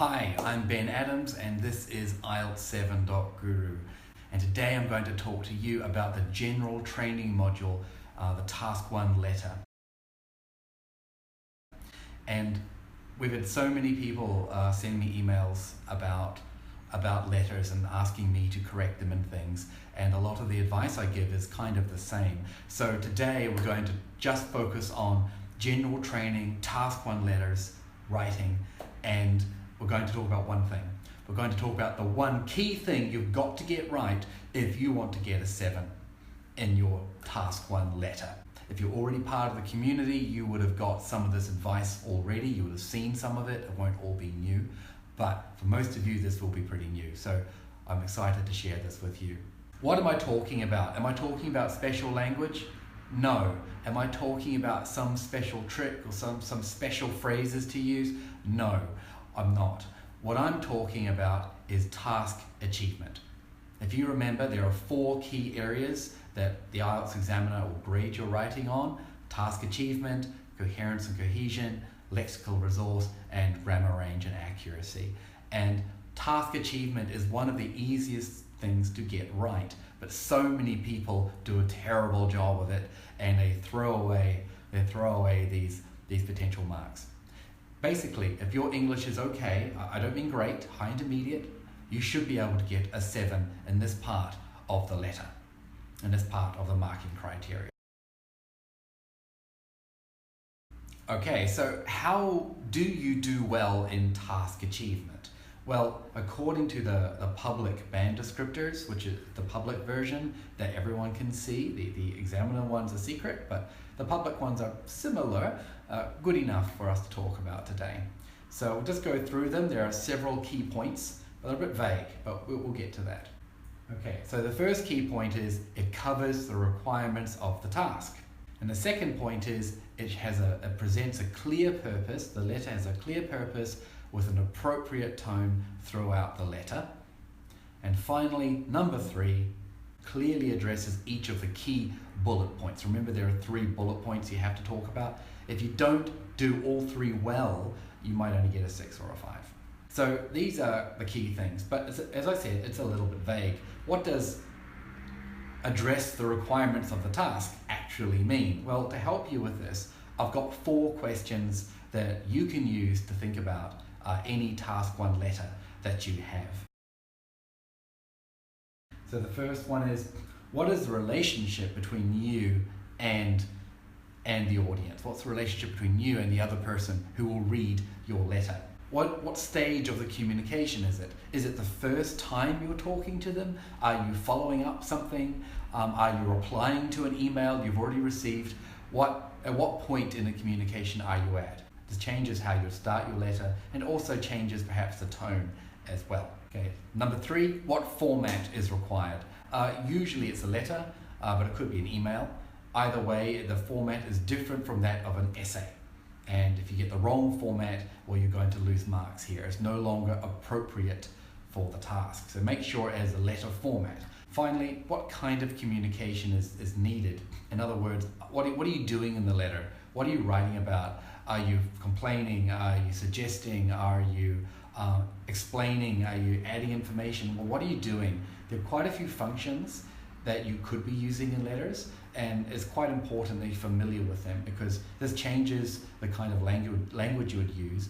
Hi, I'm Ben Adams and this is IELTS7.Guru, and today I'm going to talk to you about the General Training module, the Task 1 letter. And we've had so many people send me emails about letters and asking me to correct them and things, and a lot of the advice I give is kind of the same. So today we're going to just focus on General Training Task 1 letters, writing, and we're going to talk about one thing. We're going to talk about the one key thing you've got to get right if you want to get a 7 in your Task 1 letter. If you're already part of the community, you would have got some of this advice already. You would have seen some of it. It won't all be new. But for most of you, this will be pretty new. So I'm excited to share this with you. What am I talking about? Am I talking about special language? No. Am I talking about some special trick or some special phrases to use? No, I'm not. What I'm talking about is task achievement. If you remember, there are 4 key areas that the IELTS examiner will grade your writing on: task achievement, coherence and cohesion, lexical resource, and grammar range and accuracy. And task achievement is one of the easiest things to get right, but so many people do a terrible job of it, and they throw away these potential marks. Basically, if your English is okay, I don't mean great, high intermediate, you should be able to get a 7 in this part of the letter, in this part of the marking criteria. Okay, so how do you do well in task achievement? Well, according to the public band descriptors, which is the public version that everyone can see, the examiner one's a secret, but the public ones are similar, good enough for us to talk about today. So we'll just go through them. There are several key points, a little bit vague, but we'll get to that. Okay, so the first key point is it covers the requirements of the task. And the second point is it presents a clear purpose. The letter has a clear purpose with an appropriate tone throughout the letter. And finally, number 3, clearly addresses each of the key bullet points. Remember, there are 3 bullet points you have to talk about. If you don't do all 3 well, you might only get a 6 or a 5. So these are the key things, but as I said, it's a little bit vague. What does address the requirements of the task actually mean? Well, to help you with this, I've got 4 questions that you can use to think about any Task 1 letter that you have. So the first one is, what is the relationship between you and the audience? What's the relationship between you and the other person who will read your letter? What stage of the communication is it? Is it the first time you're talking to them? Are you following up something? Are you replying to an email you've already received? At what point in the communication are you at? This changes how you start your letter, and also changes perhaps the tone as well. Okay. Number 3, what format is required? Usually it's a letter, but it could be an email. Either way, the format is different from that of an essay. And if you get the wrong format, well, you're going to lose marks here. It's no longer appropriate for the task. So make sure it has a letter format. Finally, what kind of communication is needed? In other words, what are you doing in the letter? What are you writing about? Are you complaining? Are you suggesting? Are you explaining? Are you adding information? Well, what are you doing? There are quite a few functions that you could be using in letters, and it's quite important that you're familiar with them, because this changes the kind of language you would use,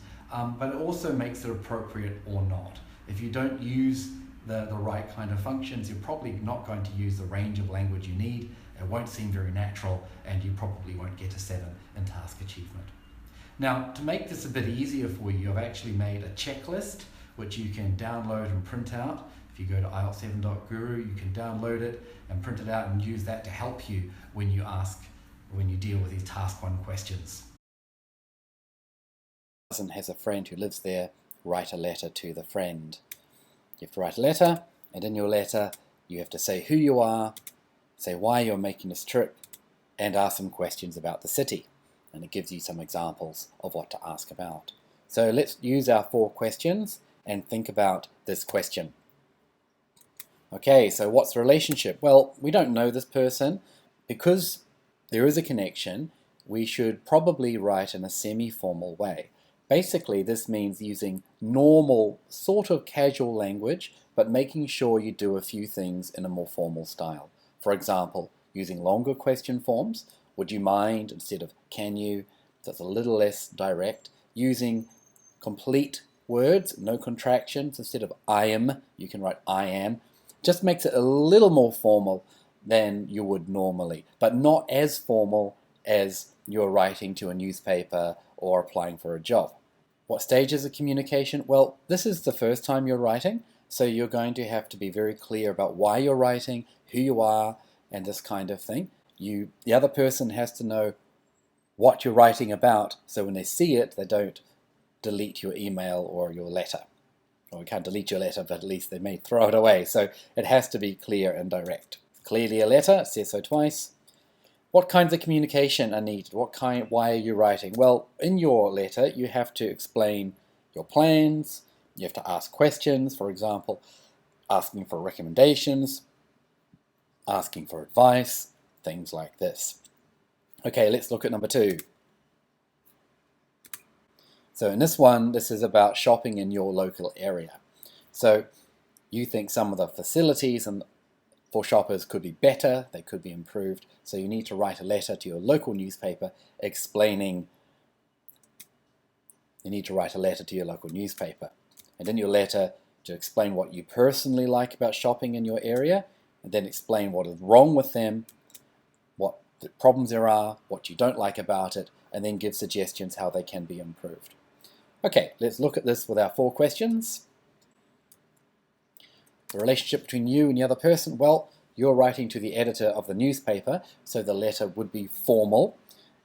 but it also makes it appropriate or not. If you don't use the right kind of functions, you're probably not going to use the range of language you need. It won't seem very natural, and you probably won't get a 7 in task achievement. Now, to make this a bit easier for you, I've actually made a checklist which you can download and print out. If you go to IELTS7.Guru, you can download it and print it out and use that to help you when you deal with these Task 1 questions. Has a friend who lives there, write a letter to the friend. You have to write a letter, and in your letter you have to say who you are, say why you're making this trip, and ask some questions about the city. And it gives you some examples of what to ask about. So let's use our 4 questions and think about this question. Okay, so what's the relationship? Well, we don't know this person. Because there is a connection, we should probably write in a semi-formal way. Basically, this means using normal, sort of casual language, but making sure you do a few things in a more formal style. For example, using longer question forms. Would you mind instead of can you? So it's a little less direct. Using complete words, no contractions. Instead of I am, you can write I am. Just makes it a little more formal than you would normally, but not as formal as you're writing to a newspaper or applying for a job. What stages of communication? Well, this is the first time you're writing, so you're going to have to be very clear about why you're writing, who you are, and this kind of thing. The other person has to know what you're writing about, so when they see it, they don't delete your email or your letter. Well, we can't delete your letter, but at least they may throw it away. So it has to be clear and direct. Clearly a letter, it says so twice. What kinds of communication are needed? Why are you writing? Well, in your letter, you have to explain your plans. You have to ask questions, for example, asking for recommendations, asking for advice, things like this. Okay, let's look at number 2. So in this one, this is about shopping in your local area. So you think some of the facilities for shoppers could be better, they could be improved, so you need to write a letter to your local newspaper explaining. You need to write a letter to your local newspaper. And in your letter, to explain what you personally like about shopping in your area, and then explain what is wrong with them, what the problems there are, what you don't like about it, and then give suggestions how they can be improved. Okay, let's look at this with our 4 questions. The relationship between you and the other person, well, you're writing to the editor of the newspaper, so the letter would be formal,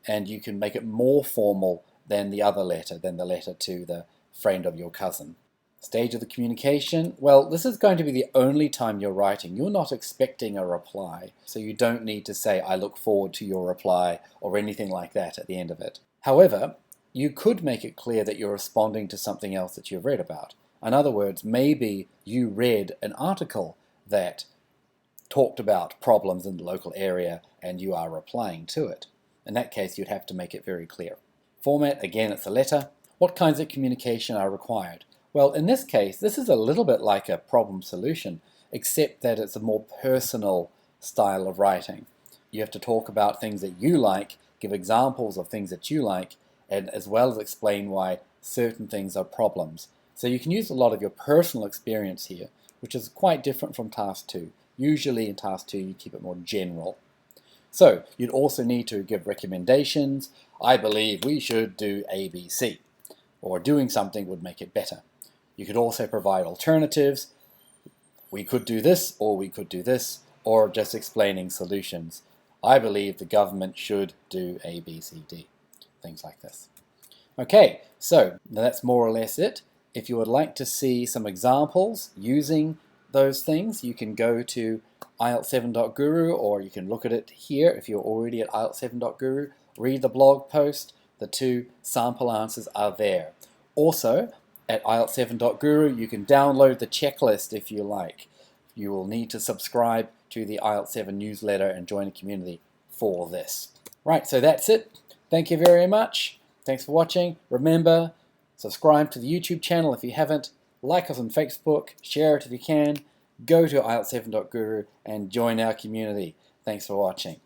and you can make it more formal than the other letter, than the letter to the friend of your cousin. Stage of the communication, well, this is going to be the only time you're writing. You're not expecting a reply, so you don't need to say, I look forward to your reply, or anything like that at the end of it. However, you could make it clear that you're responding to something else that you've read about. In other words, maybe you read an article that talked about problems in the local area and you are replying to it. In that case, you'd have to make it very clear. Format, again, it's a letter. What kinds of communication are required? Well, in this case, this is a little bit like a problem solution, except that it's a more personal style of writing. You have to talk about things that you like, give examples of things that you like, and as well as explain why certain things are problems. So you can use a lot of your personal experience here, which is quite different from Task 2. Usually in Task 2 you keep it more general. So you'd also need to give recommendations. I believe we should do ABC, or doing something would make it better. You could also provide alternatives. We could do this, or we could do this, or just explaining solutions. I believe the government should do A, B, C, D. Things like this. Okay, so that's more or less it. If you would like to see some examples using those things, you can go to IELTS7.guru, or you can look at it here if you're already at IELTS7.guru. Read the blog post. The 2 sample answers are there. Also, at IELTS7.guru, you can download the checklist if you like. You will need to subscribe to the IELTS 7 newsletter and join a community for this. Right, so that's it. Thank you very much. Thanks for watching. Remember, subscribe to the YouTube channel if you haven't. Like us on Facebook. Share it if you can. Go to IELTS7.guru and join our community. Thanks for watching.